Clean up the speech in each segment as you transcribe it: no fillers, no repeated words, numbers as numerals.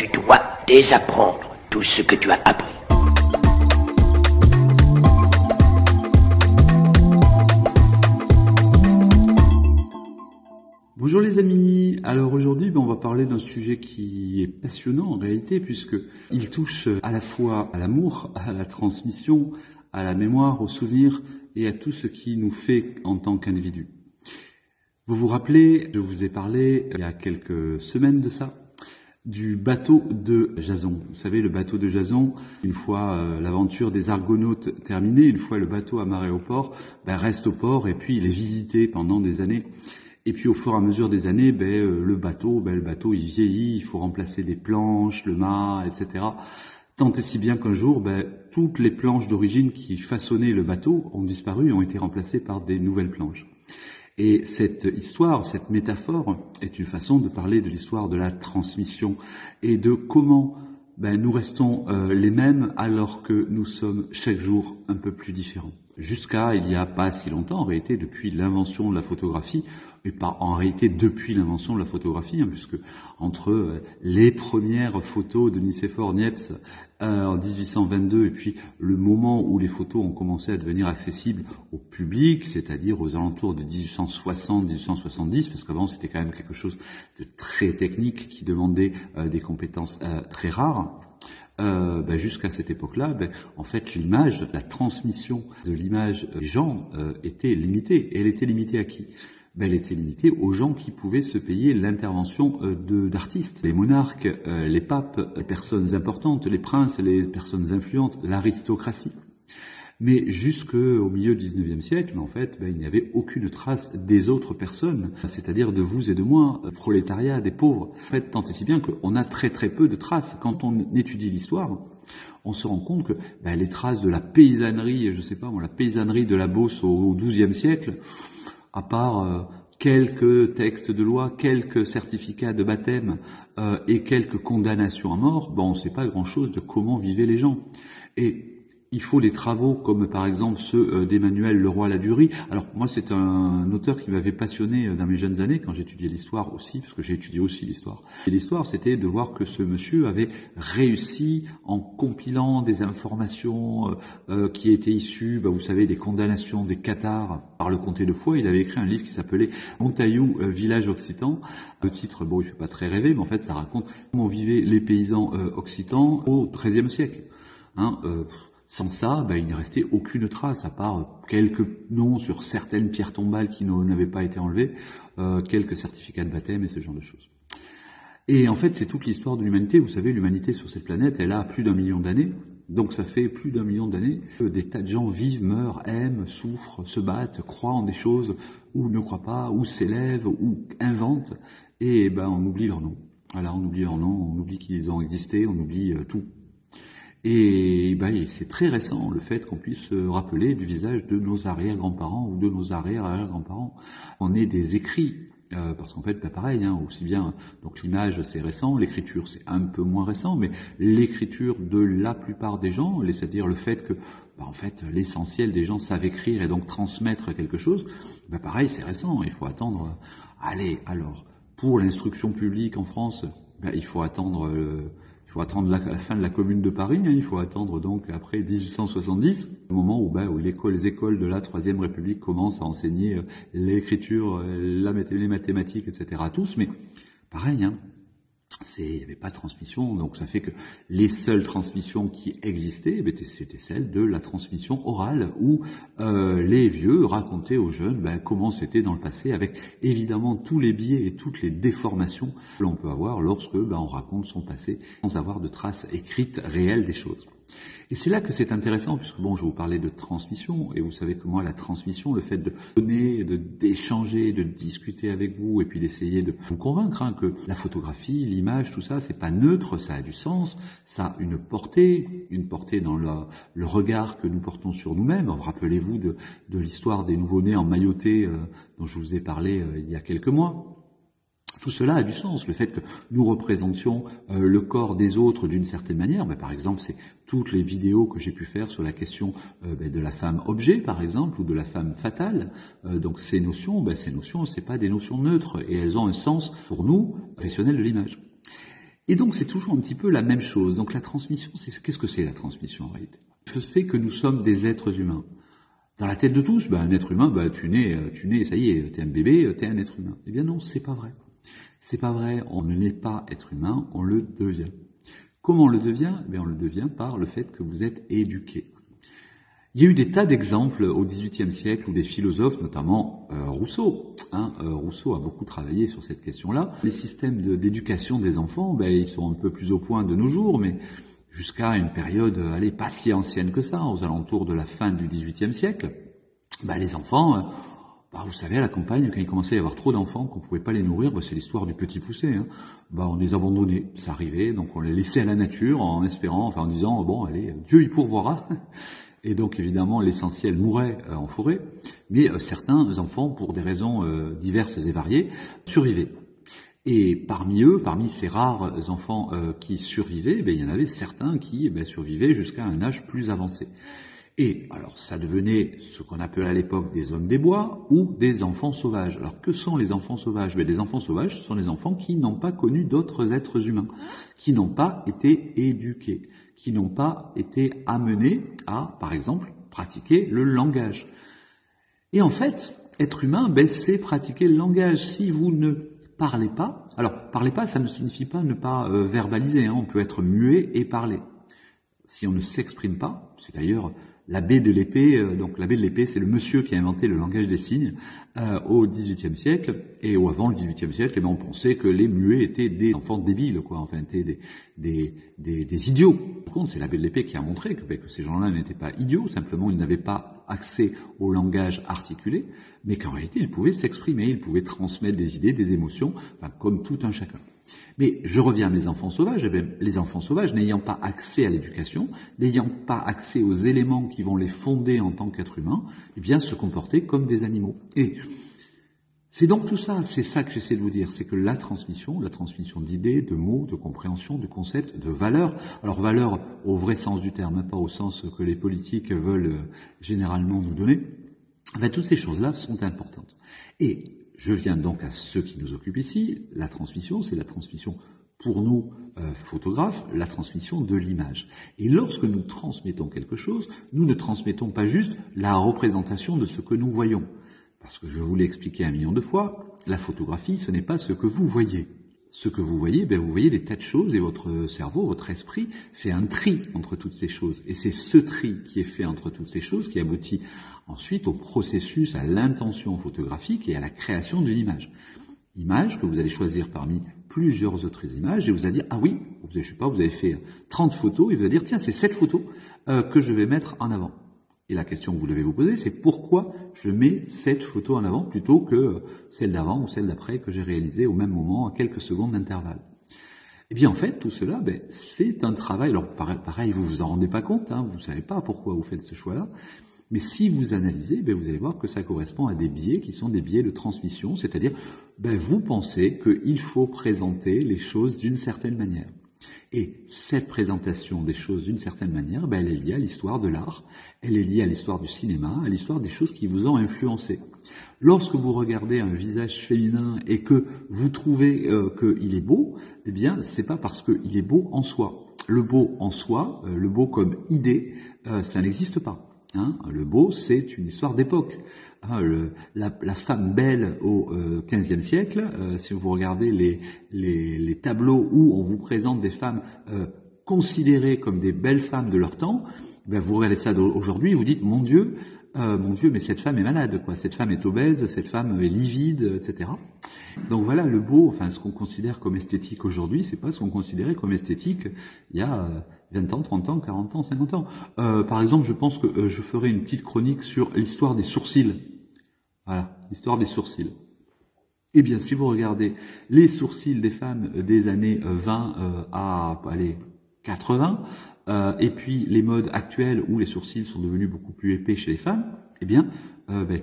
Tu dois désapprendre tout ce que tu as appris. Bonjour les amis, alors aujourd'hui on va parler d'un sujet qui est passionnant en réalité puisque il touche à la fois à l'amour, à la transmission, à la mémoire, au souvenir et à tout ce qui nous fait en tant qu'individu. Vous vous rappelez, je vous ai parlé il y a quelques semaines de ça, du bateau de Jason. Vous savez, le bateau de Jason, une fois l'aventure des Argonautes terminée, une fois le bateau amarré au port, reste au port et puis il est visité pendant des années. Et puis au fur et à mesure des années, le bateau il vieillit, il faut remplacer des planches, le mât, etc. Tant et si bien qu'un jour, toutes les planches d'origine qui façonnaient le bateau ont disparu et ont été remplacées par des nouvelles planches. Et cette histoire, cette métaphore est une façon de parler de l'histoire de la transmission et de comment nous restons les mêmes alors que nous sommes chaque jour un peu plus différents. Jusqu'à il n'y a pas si longtemps, en réalité depuis l'invention de la photographie, et pas en réalité depuis l'invention de la photographie, puisque entre les premières photos de Nicéphore Niepce en 1822 et puis le moment où les photos ont commencé à devenir accessibles au public, c'est-à-dire aux alentours de 1860-1870, parce qu'avant c'était quand même quelque chose de très technique qui demandait des compétences très rares. Jusqu'à cette époque-là, en fait, l'image, la transmission de l'image des gens était limitée. Et elle était limitée à qui ? Elle était limitée aux gens qui pouvaient se payer l'intervention d'artistes. Les monarques, les papes, les personnes importantes, les princes, les personnes influentes, l'aristocratie. Mais jusqu'au milieu du 19e siècle, en fait, il n'y avait aucune trace des autres personnes, c'est-à-dire de vous et de moi, prolétariat, des pauvres. En fait, tant et si bien qu'on a très très peu de traces. Quand on étudie l'histoire, on se rend compte que les traces de la paysannerie, la paysannerie de la Beauce au XIIe siècle, à part quelques textes de loi, quelques certificats de baptême et quelques condamnations à mort, on ne sait pas grand-chose de comment vivaient les gens. Et il faut des travaux comme par exemple ceux d'Emmanuel Leroy-Ladurie. Alors moi c'est un auteur qui m'avait passionné dans mes jeunes années quand j'étudiais l'histoire aussi, parce que j'ai étudié aussi l'histoire. Et l'histoire c'était de voir que ce monsieur avait réussi en compilant des informations qui étaient issues, vous savez, des condamnations des cathares par le comté de Foix. Il avait écrit un livre qui s'appelait Montaillou, village occitan. Le titre, il fait pas très rêver, mais en fait ça raconte comment vivaient les paysans occitans au XIIIe siècle. Sans ça, il ne restait aucune trace, à part quelques noms sur certaines pierres tombales qui n'avaient pas été enlevées, quelques certificats de baptême et ce genre de choses. Et en fait, c'est toute l'histoire de l'humanité. Vous savez, l'humanité sur cette planète, elle a plus d'1 million d'années. Donc ça fait plus d'1 million d'années que des tas de gens vivent, meurent, aiment, souffrent, se battent, croient en des choses, ou ne croient pas, ou s'élèvent, ou inventent, et on oublie leur nom. Voilà, on oublie leur nom, on oublie qu'ils ont existé, on oublie tout. Et c'est très récent le fait qu'on puisse se rappeler du visage de nos arrière-grands-parents ou de nos arrière-arrière-grands-parents. On est des écrits, parce qu'en fait, pareil, aussi bien, donc l'image c'est récent, l'écriture c'est un peu moins récent, mais l'écriture de la plupart des gens, c'est-à-dire le fait que, en fait, l'essentiel des gens savent écrire et donc transmettre quelque chose, pareil, c'est récent, il faut attendre, pour l'instruction publique en France, il faut attendre la fin de la Commune de Paris, il faut attendre donc après 1870, le moment où les écoles de la Troisième République commencent à enseigner l'écriture, les mathématiques, etc. à tous, mais pareil, il n'y avait pas de transmission, donc ça fait que les seules transmissions qui existaient, c'était celles de la transmission orale, où les vieux racontaient aux jeunes comment c'était dans le passé, avec évidemment tous les biais et toutes les déformations que l'on peut avoir lorsque on raconte son passé sans avoir de traces écrites réelles des choses. Et c'est là que c'est intéressant, puisque je vais vous parler de transmission, et vous savez que moi, la transmission, le fait de donner, d'échanger, de discuter avec vous, et puis d'essayer de vous convaincre que la photographie, l'image, tout ça, c'est pas neutre, ça a du sens, ça a une portée dans le regard que nous portons sur nous-mêmes. Rappelez-vous de l'histoire des nouveau-nés emmaillotés dont je vous ai parlé il y a quelques mois. Tout cela a du sens. Le fait que nous représentions le corps des autres d'une certaine manière, par exemple, c'est toutes les vidéos que j'ai pu faire sur la question de la femme objet, par exemple, ou de la femme fatale. Donc ces notions, c'est pas des notions neutres et elles ont un sens pour nous, professionnels de l'image. Et donc c'est toujours un petit peu la même chose. Donc la transmission, qu'est-ce que c'est la transmission en réalité? Ce fait que nous sommes des êtres humains. Dans la tête de tous, un être humain, tu nais, ça y est, t'es un bébé, t'es un être humain. Eh bien non, c'est pas vrai. C'est pas vrai, on ne naît pas être humain, on le devient. Comment on le devient? Eh bien, on le devient par le fait que vous êtes éduqué. Il y a eu des tas d'exemples au XVIIIe siècle où des philosophes, notamment Rousseau. Rousseau a beaucoup travaillé sur cette question-là. Les systèmes d'éducation des enfants, ils sont un peu plus au point de nos jours, mais jusqu'à une période, pas si ancienne que ça, aux alentours de la fin du XVIIIe siècle, les enfants, vous savez, à la campagne, quand il commençait à y avoir trop d'enfants, qu'on pouvait pas les nourrir, c'est l'histoire du petit poucet. On les abandonnait, ça arrivait, donc on les laissait à la nature en espérant, en disant, bon, allez, Dieu y pourvoira. Et donc, évidemment, l'essentiel mourait en forêt, mais certains enfants, pour des raisons diverses et variées, survivaient. Et parmi ces rares enfants qui survivaient, il y en avait certains qui survivaient jusqu'à un âge plus avancé. Et alors, ça devenait ce qu'on appelait à l'époque des hommes des bois ou des enfants sauvages. Alors, que sont les enfants sauvages? Les enfants sauvages, ce sont les enfants qui n'ont pas connu d'autres êtres humains, qui n'ont pas été éduqués, qui n'ont pas été amenés à, par exemple, pratiquer le langage. Et en fait, être humain, c'est pratiquer le langage. Si vous ne parlez pas, alors parler pas, ça ne signifie pas ne pas verbaliser. On peut être muet et parler. Si on ne s'exprime pas, c'est d'ailleurs l'abbé de l'épée. Donc l'abbé de l'épée, c'est le monsieur qui a inventé le langage des signes au XVIIIe siècle. Et avant le XVIIIe siècle, on pensait que les muets étaient des enfants débiles, étaient des idiots. Par contre, c'est l'abbé de l'épée qui a montré que ces gens-là n'étaient pas idiots, simplement ils n'avaient pas accès au langage articulé, mais qu'en réalité ils pouvaient s'exprimer, ils pouvaient transmettre des idées, des émotions, comme tout un chacun. Mais je reviens à mes enfants sauvages. Les enfants sauvages, n'ayant pas accès à l'éducation, n'ayant pas accès aux éléments qui vont les fonder en tant qu'êtres humains, se comporter comme des animaux. Et c'est donc tout ça, c'est ça que j'essaie de vous dire, c'est que la transmission d'idées, de mots, de compréhension, de concepts, de valeurs, alors valeurs au vrai sens du terme, pas au sens que les politiques veulent généralement nous donner, toutes ces choses-là sont importantes. Et je viens donc à ce qui nous occupe ici. La transmission, c'est la transmission pour nous, photographes, la transmission de l'image. Et lorsque nous transmettons quelque chose, nous ne transmettons pas juste la représentation de ce que nous voyons. Parce que je vous l'ai expliqué 1 million de fois, la photographie, ce n'est pas ce que vous voyez. Ce que vous voyez des tas de choses et votre cerveau, votre esprit fait un tri entre toutes ces choses. Et c'est ce tri qui est fait entre toutes ces choses qui aboutit ensuite au processus, à l'intention photographique et à la création d'une image. Image que vous allez choisir parmi plusieurs autres images et vous allez dire, ah oui, je sais pas, vous avez fait 30 photos et vous allez dire, tiens, c'est cette photo que je vais mettre en avant. Et la question que vous devez vous poser, c'est pourquoi je mets cette photo en avant plutôt que celle d'avant ou celle d'après que j'ai réalisée au même moment à quelques secondes d'intervalle. Eh bien, en fait, tout cela, c'est un travail. Alors, pareil, vous vous en rendez pas compte, vous savez pas pourquoi vous faites ce choix-là. Mais si vous analysez, vous allez voir que ça correspond à des biais qui sont des biais de transmission, c'est-à-dire, vous pensez qu'il faut présenter les choses d'une certaine manière. Et cette présentation des choses d'une certaine manière, elle est liée à l'histoire de l'art, elle est liée à l'histoire du cinéma, à l'histoire des choses qui vous ont influencé. Lorsque vous regardez un visage féminin et que vous trouvez qu'il est beau, c'est pas parce qu'il est beau en soi. Le beau en soi, le beau comme idée, ça n'existe pas. Le beau, c'est une histoire d'époque. La femme belle au XVe siècle, si vous regardez les tableaux où on vous présente des femmes considérées comme des belles femmes de leur temps, vous regardez ça aujourd'hui et vous dites mon Dieu, mais cette femme est malade, cette femme est obèse, cette femme est livide, etc. Donc voilà, le beau, ce qu'on considère comme esthétique aujourd'hui, c'est pas ce qu'on considérait comme esthétique il y a 20 ans, 30 ans, 40 ans, 50 ans. Par exemple, je pense que je ferai une petite chronique sur l'histoire des sourcils. Voilà, l'histoire des sourcils. Eh bien, si vous regardez les sourcils des femmes des années 20 à 80, et puis les modes actuels où les sourcils sont devenus beaucoup plus épais chez les femmes,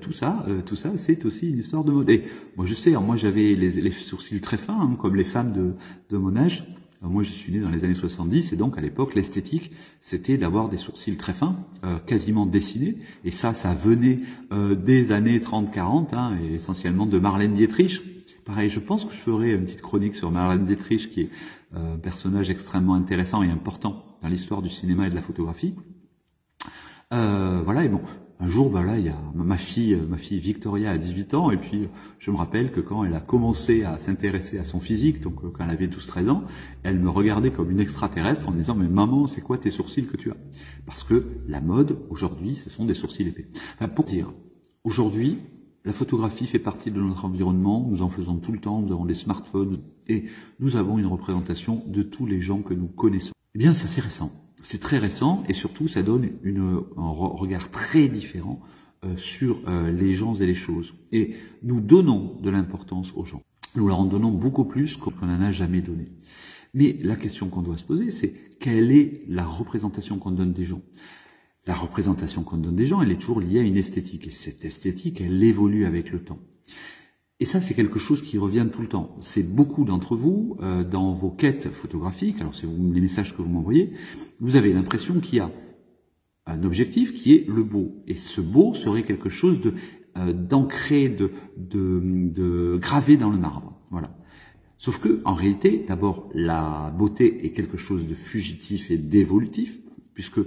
tout ça, c'est aussi une histoire de mode. Et moi, je sais, moi j'avais les sourcils très fins, comme les femmes de mon âge. Moi, je suis né dans les années 70, et donc à l'époque, l'esthétique, c'était d'avoir des sourcils très fins, quasiment dessinés, et ça venait des années 30-40, et essentiellement de Marlène Dietrich. Pareil, je pense que je ferai une petite chronique sur Marlène Dietrich, qui est un personnage extrêmement intéressant et important dans l'histoire du cinéma et de la photographie. Voilà, et bon, un jour, là, il y a ma fille Victoria a 18 ans, et puis je me rappelle que quand elle a commencé à s'intéresser à son physique, donc quand elle avait 12-13 ans, elle me regardait comme une extraterrestre en me disant, mais maman, c'est quoi tes sourcils que tu as? Parce que la mode, aujourd'hui, ce sont des sourcils épais. Enfin, pour dire, aujourd'hui, la photographie fait partie de notre environnement, nous en faisons tout le temps, nous avons des smartphones, et nous avons une représentation de tous les gens que nous connaissons. Eh bien, ça c'est récent. C'est très récent et surtout ça donne un regard très différent sur les gens et les choses. Et nous donnons de l'importance aux gens. Nous leur en donnons beaucoup plus qu'on n'en a jamais donné. Mais la question qu'on doit se poser, c'est quelle est la représentation qu'on donne des gens? La représentation qu'on donne des gens, elle est toujours liée à une esthétique. Et cette esthétique, elle évolue avec le temps. Et ça, c'est quelque chose qui revient tout le temps. C'est beaucoup d'entre vous, dans vos quêtes photographiques, alors c'est les messages que vous m'envoyez, vous avez l'impression qu'il y a un objectif qui est le beau. Et ce beau serait quelque chose d'ancré, de gravé dans le marbre. Voilà. Sauf que, en réalité, d'abord, la beauté est quelque chose de fugitif et d'évolutif, puisque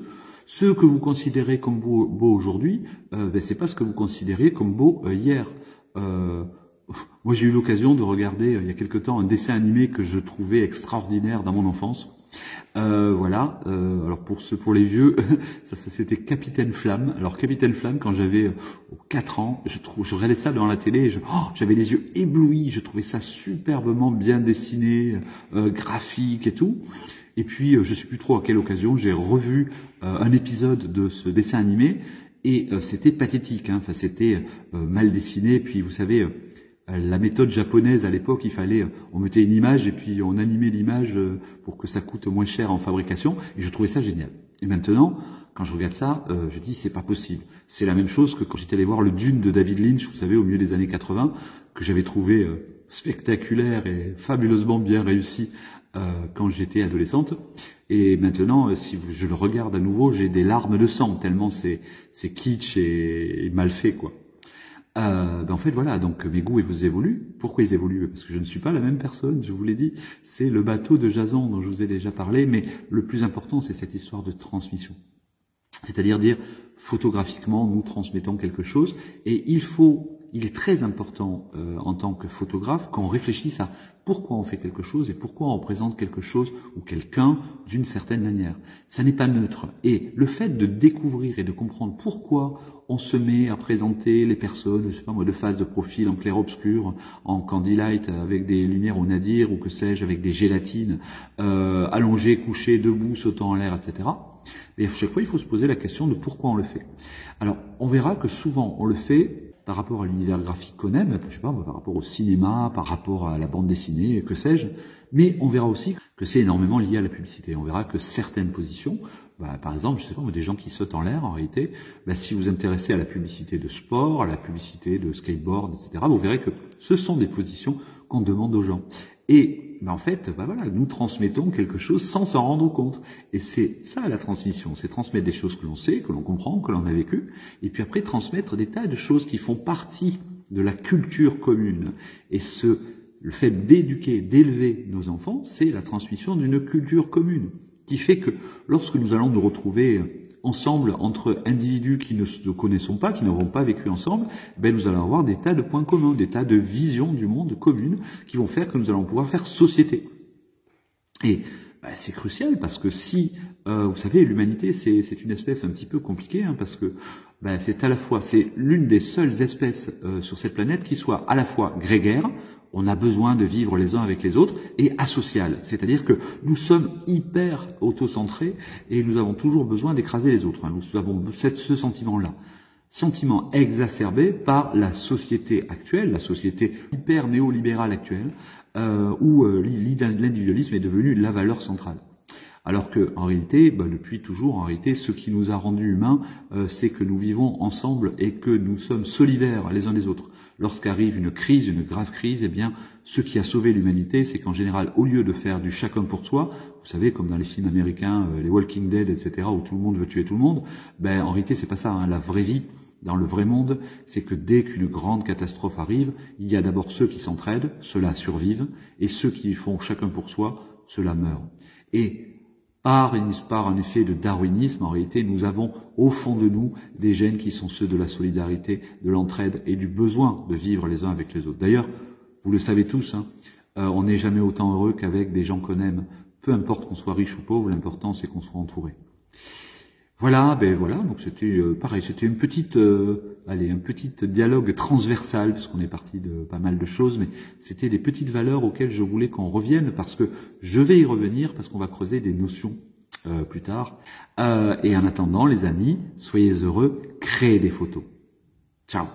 ce que vous considérez comme beau aujourd'hui, c'est pas ce que vous considériez comme beau hier. Moi, j'ai eu l'occasion de regarder il y a quelque temps un dessin animé que je trouvais extraordinaire dans mon enfance. Voilà. Alors pour les vieux, ça c'était Capitaine Flamme. Alors Capitaine Flamme, quand j'avais 4 ans, je regardais ça devant la télé, et j'avais les yeux éblouis. Je trouvais ça superbement bien dessiné, graphique et tout. Et puis, je sais plus trop à quelle occasion, j'ai revu un épisode de ce dessin animé et c'était pathétique. Hein. Enfin, c'était mal dessiné. Puis, vous savez. La méthode japonaise à l'époque, on mettait une image et puis on animait l'image pour que ça coûte moins cher en fabrication. Et je trouvais ça génial. Et maintenant, quand je regarde ça, je dis c'est pas possible. C'est la même chose que quand j'étais allé voir le Dune de David Lynch, vous savez, au milieu des années 80, que j'avais trouvé spectaculaire et fabuleusement bien réussi quand j'étais adolescente. Et maintenant, si je le regarde à nouveau, j'ai des larmes de sang tellement c'est kitsch et mal fait, quoi. En fait, voilà, donc mes goûts évoluent. Pourquoi ils évoluent? Parce que je ne suis pas la même personne, je vous l'ai dit. C'est le bateau de Jason dont je vous ai déjà parlé, mais le plus important, c'est cette histoire de transmission. C'est-à-dire dire, photographiquement, nous transmettons quelque chose, et il est très important en tant que photographe qu'on réfléchisse à pourquoi on fait quelque chose et pourquoi on présente quelque chose ou quelqu'un d'une certaine manière. Ça n'est pas neutre. Et le fait de découvrir et de comprendre pourquoi on se met à présenter les personnes, je sais pas moi, de face, de profil, en clair-obscur, en candy-light, avec des lumières au nadir ou que sais-je, avec des gélatines, allongées, couchées, debout, sautant en l'air, etc. Et à chaque fois, il faut se poser la question de pourquoi on le fait. Alors, on verra que souvent, on le fait par rapport à l'univers graphique qu'on aime, je sais pas, par rapport au cinéma, par rapport à la bande dessinée, que sais-je, mais on verra aussi que c'est énormément lié à la publicité. On verra que certaines positions, par exemple, je sais pas, des gens qui sautent en l'air, en réalité, si vous vous intéressez à la publicité de sport, à la publicité de skateboard, etc., vous verrez que ce sont des positions qu'on demande aux gens. Et en fait, voilà, nous transmettons quelque chose sans s'en rendre compte. Et c'est ça la transmission, c'est transmettre des choses que l'on sait, que l'on comprend, que l'on a vécu, et puis après transmettre des tas de choses qui font partie de la culture commune. Et le fait d'éduquer, d'élever nos enfants, c'est la transmission d'une culture commune, qui fait que lorsque nous allons nous retrouver ensemble entre individus qui ne se connaissons pas, qui n'auront pas vécu ensemble, nous allons avoir des tas de points communs, des tas de visions du monde communes qui vont faire que nous allons pouvoir faire société. Et c'est crucial parce que si, vous savez, l'humanité c'est une espèce un petit peu compliquée, hein, parce que c'est l'une des seules espèces sur cette planète qui soit à la fois grégaire. On a besoin de vivre les uns avec les autres, et asocial. C'est-à-dire que nous sommes hyper autocentrés et nous avons toujours besoin d'écraser les autres. Nous avons ce sentiment-là. Sentiment exacerbé par la société actuelle, la société hyper néolibérale actuelle, où l'individualisme est devenu la valeur centrale. Alors que, en réalité, depuis toujours, en réalité, ce qui nous a rendus humains, c'est que nous vivons ensemble et que nous sommes solidaires les uns des autres. Lorsqu'arrive une crise, une grave crise, ce qui a sauvé l'humanité, c'est qu'en général, au lieu de faire du chacun pour soi, vous savez, comme dans les films américains, les Walking Dead, etc., où tout le monde veut tuer tout le monde, en réalité, c'est pas ça, hein. La vraie vie, dans le vrai monde, c'est que dès qu'une grande catastrophe arrive, il y a d'abord ceux qui s'entraident, ceux-là survivent, et ceux qui font chacun pour soi cela meurt. Et par un effet de darwinisme, en réalité, nous avons au fond de nous des gènes qui sont ceux de la solidarité, de l'entraide et du besoin de vivre les uns avec les autres. D'ailleurs, vous le savez tous, on n'est jamais autant heureux qu'avec des gens qu'on aime. Peu importe qu'on soit riche ou pauvre, l'important c'est qu'on soit entouré. Voilà, donc c'était pareil, c'était une petite, un petit dialogue transversal, parce qu'on est parti de pas mal de choses, mais c'était des petites valeurs auxquelles je voulais qu'on revienne, parce que je vais y revenir, parce qu'on va creuser des notions plus tard. Et en attendant, les amis, soyez heureux, créez des photos. Ciao.